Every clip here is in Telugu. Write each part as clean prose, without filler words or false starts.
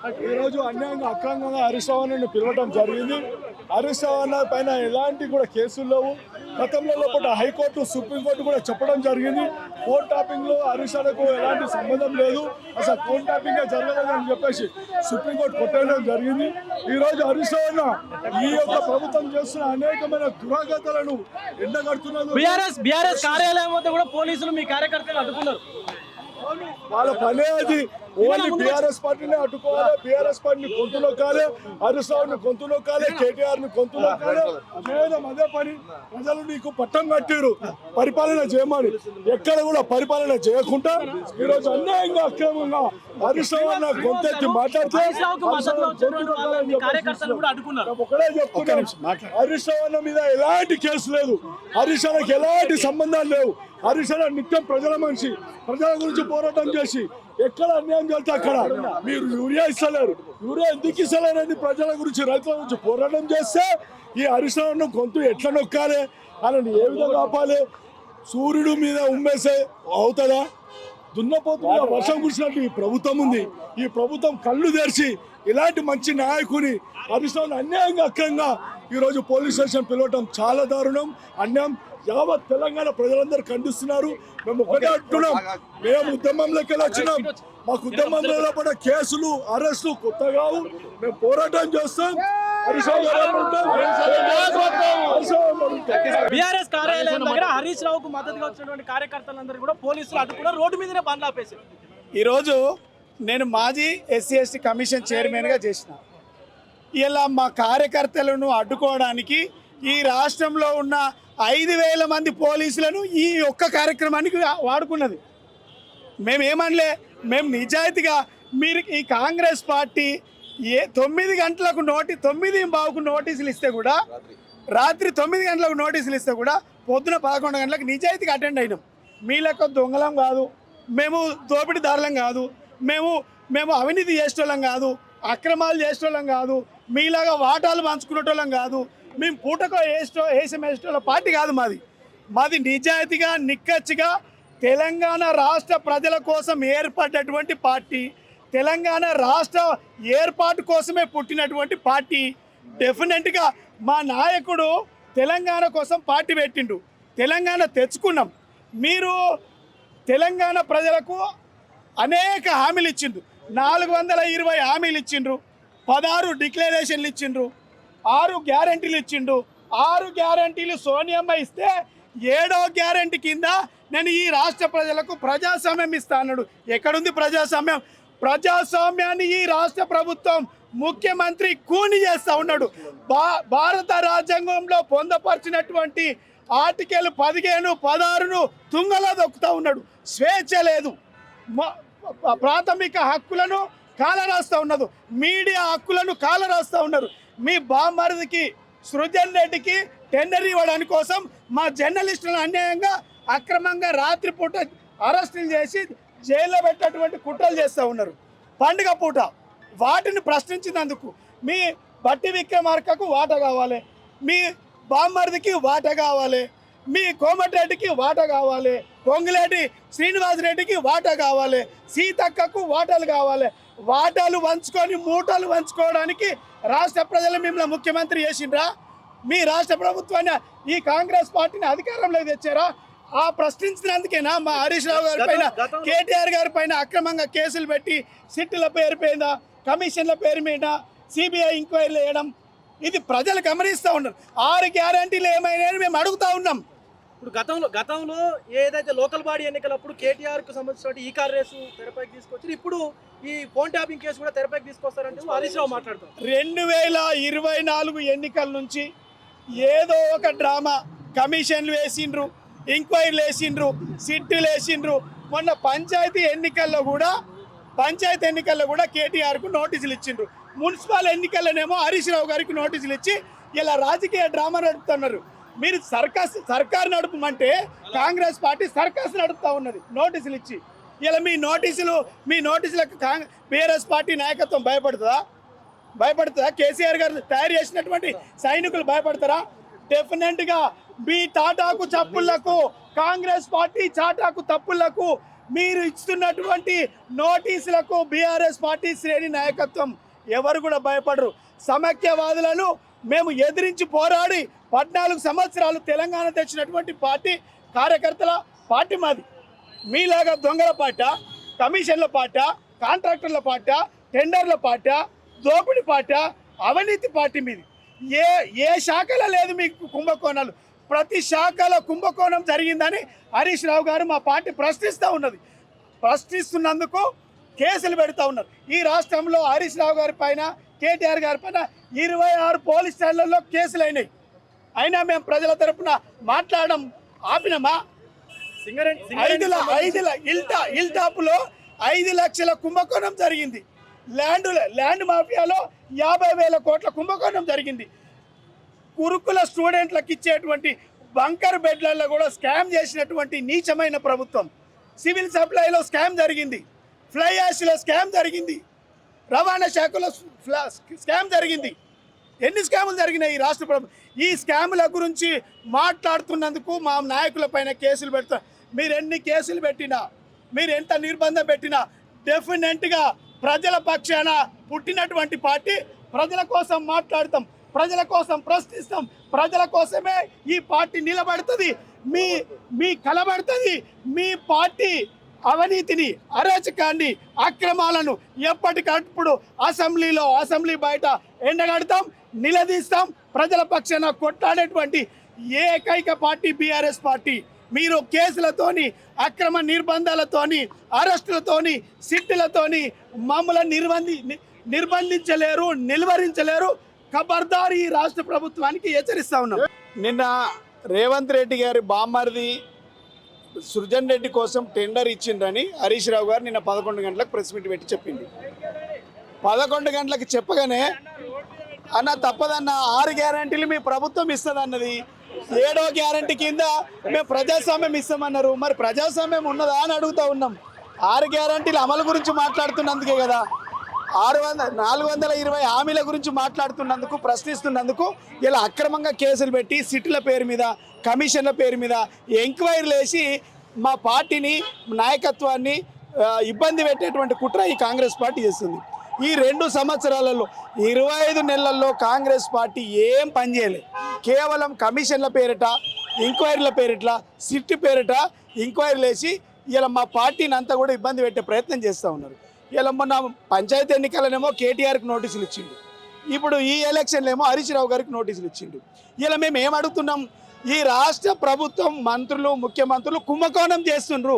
ఈరోజు అన్యాయంగా అక్రమంగా హరీష్ రావు పిలవడం జరిగింది. హరీష్ రావు పైన ఎలాంటి కూడా కేసులు లేవు. గతంలో లోపల హైకోర్టు సుప్రీంకోర్టు కూడా చెప్పడం జరిగింది. ఫోన్ టాపింగ్ లో హరీష్ రావుకు ఎలాంటి సంబంధం లేదు, అసలు ఫోన్ టాపింగ్ జరగలేదని చెప్పేసి సుప్రీంకోర్టు కొట్టడం జరిగింది. ఈ రోజు హరీష్ రావు ఈ యొక్క ప్రభుత్వం చేస్తున్న అనేకమైన దురాగతాలను ఎండగడుతున్నారు. బీఆర్ఎస్ కార్యాలయం వద్ద కూడా పోలీసులు మీ కార్యకర్తలు అడ్డుకున్నారు. వాళ్ళ పనే అది. ఓన్లీ బీఆర్ఎస్ పార్టీని అడ్డుకోవాలి, బీఆర్ఎస్ పార్టీని గొంతు నొక్కాలి, హరీష్ రావుని గొంతు నొక్కాలి, కేటీఆర్ ని గొంతు నొక్కాలి. చేయడం అదే పని. ప్రజలు నీకు పట్టం కట్టిరు పరిపాలన చేయమని, ఎక్కడ కూడా పరిపాలన చేయకుండా ఈరోజు అన్యాయంగా అక్రమంగా హరీష్ రావు గొంతెత్తి మాట్లాడితే ఒకటే చెప్తున్నాం, హరీష్ రావు మీద ఎలాంటి కేసు లేదు, హరీష్ రావుకి ఎలాంటి సంబంధాలు లేవు. హరీష్ రావు నిత్యం ప్రజల మనిషి, ప్రజల గురించి పోరాటం చేసి ఎక్కడ అన్యాయం చేస్తే అక్కడ మీరు యూరియా ఇస్తలేరు, యూరియా ఎందుకు ఇస్తలేరని ప్రజల గురించి రైతుల గురించి పోరాటం చేస్తే ఈ హరీష్ రావును గొంతు ఎట్లా నొక్కాలి, అలాని ఏ విధంగా ఆపాలి? సూర్యుడు మీద ఉమ్మేసే అవుతుందా? దున్నపోతు మీద వర్షం కురిసినట్టు ఈ ప్రభుత్వం ఉంది. ఈ ప్రభుత్వం కళ్ళు తెరిచి ఇలాంటి మంచి నాయకుని హరీష్ రావును అన్యాయంగా అక్రంగా ఈరోజు పోలీస్ స్టేషన్ పిలవటం చాలా దారుణం, అన్యాయం. యావత్ తెలంగాణ ప్రజలందరూ ఖండిస్తున్నారు. మేము ఒకటే అంటున్నాం, మేము ఉద్యమంలోకి వచ్చినాం, మాకు ఉద్యమంలో పడ్డ కేసులు అరెస్టులు కొత్త కావు. మేము పోరాటం చేస్తాం. బీఆర్ఎస్ కార్యాలయం దగ్గర హరీష్ రావుకు మద్దతుగా వచ్చినటువంటి కార్యకర్తలందరూ కూడా పోలీసులు అడ్డుకున్నారు, రోడ్డు మీదనే బండ్లు ఆపేశారు. ఈరోజు నేను మాజీ SC/ST కమిషన్ చైర్మన్గా చేసిన. ఇలా మా కార్యకర్తలను అడ్డుకోవడానికి ఈ రాష్ట్రంలో ఉన్న 5,000 మంది పోలీసులను ఈ ఒక్క కార్యక్రమానికి వాడుకున్నది. మేమేమనలే, మేము నిజాయితీగా మీరు ఈ కాంగ్రెస్ పార్టీ 9 గంటలకు 9:15కు నోటీసులు ఇస్తే కూడా, రాత్రి 9 గంటలకు నోటీసులు ఇస్తే కూడా పొద్దున 11 గంటలకు నిజాయితీగా అటెండ్ అయినాం. మీ లెక్క దొంగలం కాదు, మేము దోపిడీదారులం కాదు, మేము అవినీతి చేసేటోళ్ళం కాదు, అక్రమాలు చేసేటోళ్ళం కాదు, మీలాగా వాటాలు పంచుకునేటోళ్ళం కాదు, మేము పూటకో వేసేటోళ్ళ పార్టీ కాదు. మాది నిజాయితీగా నిక్కచ్చిగా తెలంగాణ రాష్ట్ర ప్రజల కోసం ఏర్పడ్డటువంటి పార్టీ, తెలంగాణ రాష్ట్ర ఏర్పాటు కోసమే పుట్టినటువంటి పార్టీ. డెఫినెట్గా మా నాయకుడు తెలంగాణ కోసం పార్టీ పెట్టిండు, తెలంగాణ తెచ్చుకున్నాం. మీరు తెలంగాణ ప్రజలకు అనేక హామీలు ఇచ్చిండ్రు, 420 హామీలు ఇచ్చిండ్రు, 16 డిక్లరేషన్లు ఇచ్చిండ్రు, 6 గ్యారంటీలు ఇచ్చిండు. 6 గ్యారంటీలు సోనియమ్మ ఇస్తే 7వ గ్యారంటీ కింద నేను ఈ రాష్ట్ర ప్రజలకు ప్రజాస్వామ్యం ఇస్తా అన్నాడు. ఎక్కడుంది ప్రజాస్వామ్యం? ప్రజాస్వామ్యాన్ని ఈ రాష్ట్ర ప్రభుత్వం ముఖ్యమంత్రి కూని చేస్తూ ఉన్నాడు. భారత రాజ్యాంగంలో పొందపరిచినటువంటి ఆర్టికల్ 15, 16ను తుంగలో దొక్కుతూ ఉన్నాడు. స్వేచ్ఛ లేదు, ప్రాథమిక హక్కులను కాలరాస్తూ ఉన్నది, మీడియా హక్కులను కాలరాస్తూ ఉన్నారు. మీ బామ్మరిదికి సృజన్ రెడ్డికి టెండర్ ఇవ్వడానికి కోసం మా జర్నలిస్టులను అన్యాయంగా అక్రమంగా రాత్రిపూట అరెస్టులు చేసి జైల్లో పెట్టేటువంటి కుట్రలు చేస్తూ ఉన్నారు. పండుగ పూట వాటిని ప్రశ్నించినందుకు మీ బట్టి విక్రమార్కకు వాటా కావాలి, మీ బామ్మరిదికి వాటా కావాలి, మీ కోమటిరెడ్డికి వాటా కావాలి, పొంగులేటి శ్రీనివాసరెడ్డికి వాటా కావాలి, సీతక్కకు వాటాలు కావాలి. వాటాలు పంచుకొని మూటలు పంచుకోవడానికి రాష్ట్ర ప్రజలు మిమ్మల్ని ముఖ్యమంత్రి చేసిండ్రా? మీ రాష్ట్ర ప్రభుత్వాన్ని ఈ కాంగ్రెస్ పార్టీని అధికారంలోకి తెచ్చారా? ఆ ప్రశ్నించినందుకేనా మా హరీష్ రావు గారి పైన, కేటీఆర్ గారి పైన అక్రమంగా కేసులు పెట్టి సిట్టుల పేరు మీద, కమిషన్ల పేరు మీద CBI ఎంక్వైరీలు వేయడం? ఇది ప్రజలు గమనిస్తూ ఉన్నారు. 6 గ్యారంటీలు ఏమైనా మేము అడుగుతూ ఉన్నాం. ఇప్పుడు గతంలో ఏదైతే లోకల్ బాడీ ఎన్నికలప్పుడు కేటీఆర్కు సంబంధించిన ఈ కార్ రేసు తెరపైకి తీసుకొచ్చి ఇప్పుడు ఈ ఫోన్ ట్యాపింగ్ కేసు కూడా తెరపైకి తీసుకొస్తారంటే హరీష్ రావు మాట్లాడతారు. 2024 ఎన్నికల నుంచి ఏదో ఒక డ్రామా, కమిషన్లు వేసిండ్రు, ఎంక్వైరీలు వేసిండ్రు, సిట్టులు వేసిండ్రు. మొన్న పంచాయతీ ఎన్నికల్లో కూడా కేటీఆర్కు నోటీసులు ఇచ్చిండ్రు. మున్సిపల్ ఎన్నికల్లోనేమో హరీష్ రావు గారికి నోటీసులు ఇచ్చి ఇలా రాజకీయ డ్రామా నడుపుతున్నారు. మీరు సర్కారు నడుపుమంటే కాంగ్రెస్ పార్టీ సర్కస్ నడుపుతూ ఉన్నది నోటీసులు ఇచ్చి. ఇలా మీ నోటీసులకు బీఆర్ఎస్ పార్టీ నాయకత్వం భయపడుతుందా? కేసీఆర్ గారు తయారు చేసినటువంటి సైనికులు భయపడతారా? డెఫినెట్గా మీ తాటాకు చప్పుళ్లకు, కాంగ్రెస్ పార్టీ చాటాకు తప్పుళ్లకు మీరు ఇస్తున్నటువంటి నోటీసులకు బీఆర్ఎస్ పార్టీ శ్రేణి నాయకత్వం ఎవరు కూడా భయపడరు. సమైక్యవాదులను మేము ఎదిరించి పోరాడి 14 సంవత్సరాలు తెలంగాణ తెచ్చినటువంటి పార్టీ కార్యకర్తల పార్టీ మాది. మీలాగా దొంగల పాట, కమిషన్ల పాట, కాంట్రాక్టర్ల పాట, టెండర్ల పాట, దోపిడి పాట, అవినీతి పార్టీ మీది. ఏ శాఖలో లేదు మీకు కుంభకోణాలు. ప్రతి శాఖలో కుంభకోణం జరిగిందని హరీష్ రావు గారు మా పార్టీ ప్రశ్నిస్తున్నందుకు కేసులు పెడతా ఉన్నారు. ఈ రాష్ట్రంలో హరీష్ రావు గారి పైన, కేటీఆర్ గారి పైన 26 పోలీస్ స్టేషన్లలో కేసులు అయినాయి. అయినా మేము ప్రజల తరపున మాట్లాడడం ఆపినమా? ఇల్ టాప్లో 5 లక్షల కుంభకోణం జరిగింది. ల్యాండ్ మాఫియాలో 50,000 కోట్ల కుంభకోణం జరిగింది. కురుకుల స్టూడెంట్లకు ఇచ్చేటువంటి బంకర్ బెడ్లలో కూడా స్కామ్ చేసినటువంటి నీచమైన ప్రభుత్వం. సివిల్ సప్లైలో స్కామ్ జరిగింది, ఫ్లై యాష్లో స్కామ్ జరిగింది, రవాణా శాఖలో స్కామ్ జరిగింది. ఎన్ని స్కాములు జరిగినాయి ఈ రాష్ట్ర ప్రభుత్వం? ఈ స్కాముల గురించి మాట్లాడుతున్నందుకు మా నాయకుల పైన కేసులు పెడతారు. మీరు ఎన్ని కేసులు పెట్టినా, మీరు ఎంత నిర్బంధం పెట్టినా డెఫినెట్గా ప్రజల పక్షాన పుట్టినటువంటి పార్టీ, ప్రజల కోసం మాట్లాడతాం, ప్రజల కోసం ప్రశ్నిస్తాం, ప్రజల కోసమే ఈ పార్టీ నిలబడుతుంది. మీ కలబడుతుంది. మీ పార్టీ అవినీతిని, అరాచకాన్ని, అక్రమాలను ఎప్పటికప్పుడు అసెంబ్లీ బయట ఎండగడతాం, నిలదీస్తాం. ప్రజల పక్షాన కొట్లాడేటువంటి ఏకైక పార్టీ బీఆర్ఎస్ పార్టీ. మీరు కేసులతోని, అక్రమ నిర్బంధాలతోని, అరెస్టులతోని, సిట్టులతోని మమ్మల్ని నిర్బంధించలేరు, నిలువరించలేరు. ఖబర్దార్ ఈ రాష్ట్ర ప్రభుత్వానికి హెచ్చరిస్తా ఉన్నాం. నిన్న రేవంత్ రెడ్డి గారి బామ్మర్ది సృజన్ రెడ్డి కోసం టెండర్ ఇచ్చిండ్రని హరీష్ రావు గారు నిన్న 11 గంటలకు ప్రెస్ మీట్ పెట్టి చెప్పింది. 11 గంటలకు చెప్పగానే అన్న తప్పదన్న 6 గ్యారంటీలు మీ ప్రభుత్వం ఇస్తుంది అన్నది. 7వ గ్యారంటీ కింద మేము ప్రజాస్వామ్యం ఇస్తామన్నారు. మరి ప్రజాస్వామ్యం ఉన్నదా అని అడుగుతూ ఉన్నాం. 6 గ్యారంటీల అమలు గురించి మాట్లాడుతున్నందుకే కదా, 420 హామీల గురించి మాట్లాడుతున్నందుకు, ప్రశ్నిస్తున్నందుకు ఇలా అక్రమంగా కేసులు పెట్టి సిట్ల పేరు మీద, కమిషన్ల పేరు మీద ఎంక్వైరీలు వేసి మా పార్టీని, నాయకత్వాన్ని ఇబ్బంది పెట్టేటువంటి కుట్ర ఈ కాంగ్రెస్ పార్టీ చేస్తుంది. ఈ 2 సంవత్సరాలలో 25 నెలల్లో కాంగ్రెస్ పార్టీ ఏం పని చేయలేదు. కేవలం కమిషన్ల పేరిట, ఎంక్వైరీల పేరిట, సిట్ పేరిట ఎంక్వైరీలు వేసి ఇలా మా పార్టీని అంతా కూడా ఇబ్బంది పెట్టే ప్రయత్నం చేస్తూ ఉన్నారు. ఇలా మొన్న పంచాయతీ ఎన్నికలనేమో కేటీఆర్కి నోటీసులు ఇచ్చిండు, ఇప్పుడు ఈ ఎలక్షన్లో ఏమో హరీష్ రావు గారికి నోటీసులు ఇచ్చిండు. ఇలా మేము ఏం అడుగుతున్నాం? ఈ రాష్ట్ర ప్రభుత్వం మంత్రులు, ముఖ్యమంత్రులు కుంభకోణం చేస్తుండ్రు,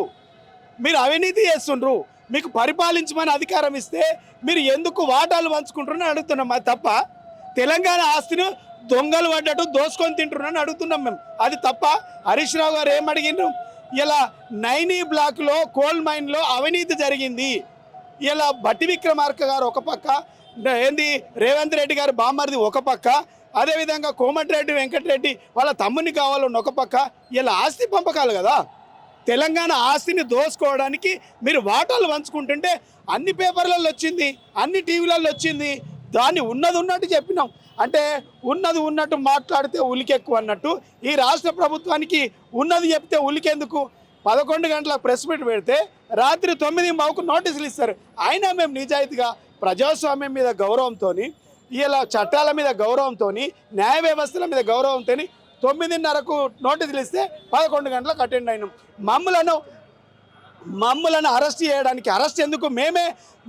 మీరు అవినీతి చేస్తుండ్రు. మీకు పరిపాలించమని అధికారం ఇస్తే మీరు ఎందుకు వాటాలు పంచుకుంటున్నారని అడుగుతున్నాం. అది తప్ప తెలంగాణ ఆస్తిని దొంగలు పడ్డట్టు దోసుకొని తింటున్నారని అడుగుతున్నాం మేము. అది తప్ప హరీష్ రావు గారు ఏం అడిగిండ్రు? ఇలా నైనీ బ్లాక్లో కోల్ మైన్లో అవినీతి జరిగింది. ఇలా బట్టి విక్రమార్క గారు ఒక పక్క, ఏంది రేవంత్ రెడ్డి గారు బామ్మర్ది ఒక పక్క, అదేవిధంగా కోమటిరెడ్డి వెంకటరెడ్డి వాళ్ళ తమ్ముని కావాలని ఒక పక్క. ఇలా ఆస్తి పంపకాలు కదా, తెలంగాణ ఆస్తిని దోసుకోవడానికి మీరు వాటాలు పంచుకుంటుంటే అన్ని పేపర్లలో వచ్చింది, అన్ని టీవీలలో వచ్చింది. దాన్ని ఉన్నది ఉన్నట్టు చెప్పినాం. అంటే ఉన్నది ఉన్నట్టు మాట్లాడితే ఉలికెక్కువ అన్నట్టు ఈ రాష్ట్ర ప్రభుత్వానికి ఉన్నది చెప్తే ఉలికెందుకు? 11 గంటల ప్రెస్ మీట్ పెడితే రాత్రి 9:15కు నోటీసులు ఇస్తారు. అయినా మేము నిజాయితీగా ప్రజాస్వామ్యం మీద గౌరవంతో, ఇలా చట్టాల మీద గౌరవంతో, న్యాయ వ్యవస్థల మీద గౌరవంతో 9:30కు నోటీసులు ఇస్తే 11 గంటలకు అటెండ్ అయినాం. మమ్మలను అరెస్ట్ చేయడానికి, అరెస్ట్ ఎందుకు?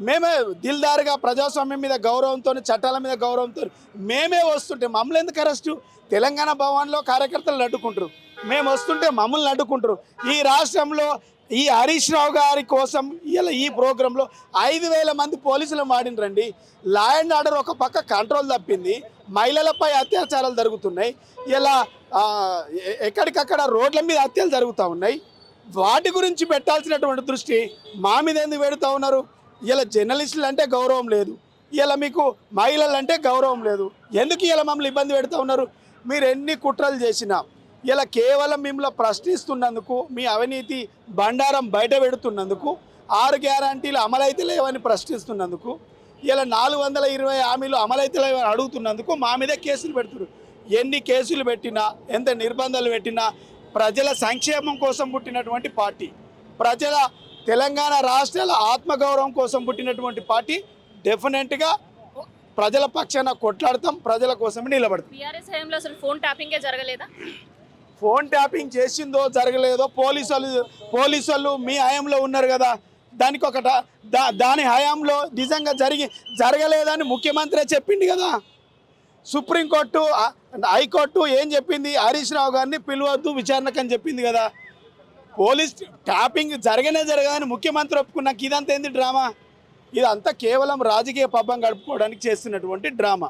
మేమే దిల్దారుగా ప్రజాస్వామ్యం మీద గౌరవంతో, చట్టాల మీద గౌరవంతో మేమే వస్తుంటే మమ్మల్ని ఎందుకు అరెస్టు? తెలంగాణ భవన్లో కార్యకర్తలు అడ్డుకుంటారు, మేము వస్తుంటే మమ్మల్ని అడ్డుకుంటారు. ఈ రాష్ట్రంలో ఈ హరీష్ రావు గారి కోసం ఇలా ఈ ప్రోగ్రాంలో 5,000 మంది పోలీసులు వాడినరండి. లా అండ్ ఆర్డర్ ఒక పక్క కంట్రోల్ తప్పింది, మహిళలపై అత్యాచారాలు జరుగుతున్నాయి. ఇలా ఎక్కడికక్కడ రోడ్ల మీద హత్యలు జరుగుతూ ఉన్నాయి. వాటి గురించి పెట్టాల్సినటువంటి దృష్టి మా మీద ఎందుకు పెడుతూ ఉన్నారు? ఇలా జర్నలిస్టులు అంటే గౌరవం లేదు, ఇలా మీకు మహిళలు అంటే గౌరవం లేదు. ఎందుకు ఇలా మమ్మల్ని ఇబ్బంది పెడుతూ ఉన్నారు? మీరు ఎన్ని కుట్రలు చేసినా ఇలా కేవలం మిమ్మల్ని ప్రశ్నిస్తున్నందుకు, మీ అవినీతి బండారం బయట పెడుతున్నందుకు, 6 గ్యారంటీలు అమలైతే లేవని ప్రశ్నిస్తున్నందుకు, ఇలా 420 హామీలు అమలైతే లేవని అడుగుతున్నందుకు మా మీదే కేసులు పెడుతున్నారు. ఎన్ని కేసులు పెట్టినా, ఎంత నిర్బంధాలు పెట్టినా ప్రజల సంక్షేమం కోసం పుట్టినటువంటి పార్టీ, ప్రజల తెలంగాణ రాష్ట్రాల ఆత్మగౌరవం కోసం పుట్టినటువంటి పార్టీ డెఫినెట్గా ప్రజల పక్షాన కొట్లాడతాం, ప్రజల కోసమే నిలబడతాం. టీఆర్ఎస్ హయాంలో అసలు ఫోన్ ట్యాపింగే జరగలేదా? ఫోన్ ట్యాపింగ్ చేసిందో జరగలేదో పోలీసు వాళ్ళు మీ హయాంలో ఉన్నారు కదా, దానికి ఒక దాని హయాంలో నిజంగా జరగలేదని ముఖ్యమంత్రి చెప్పింది కదా. సుప్రీంకోర్టు హైకోర్టు ఏం చెప్పింది? హరీష్ రావు గారిని పిలవద్దు విచారణకు అని చెప్పింది కదా. పోలీస్ ట్యాపింగ్ జరగదని ముఖ్యమంత్రి ఒప్పుకున్నాక ఇదంతా ఏంది డ్రామా? ఇదంతా కేవలం రాజకీయ పబ్బం గడుపుకోవడానికి చేస్తున్నటువంటి డ్రామా.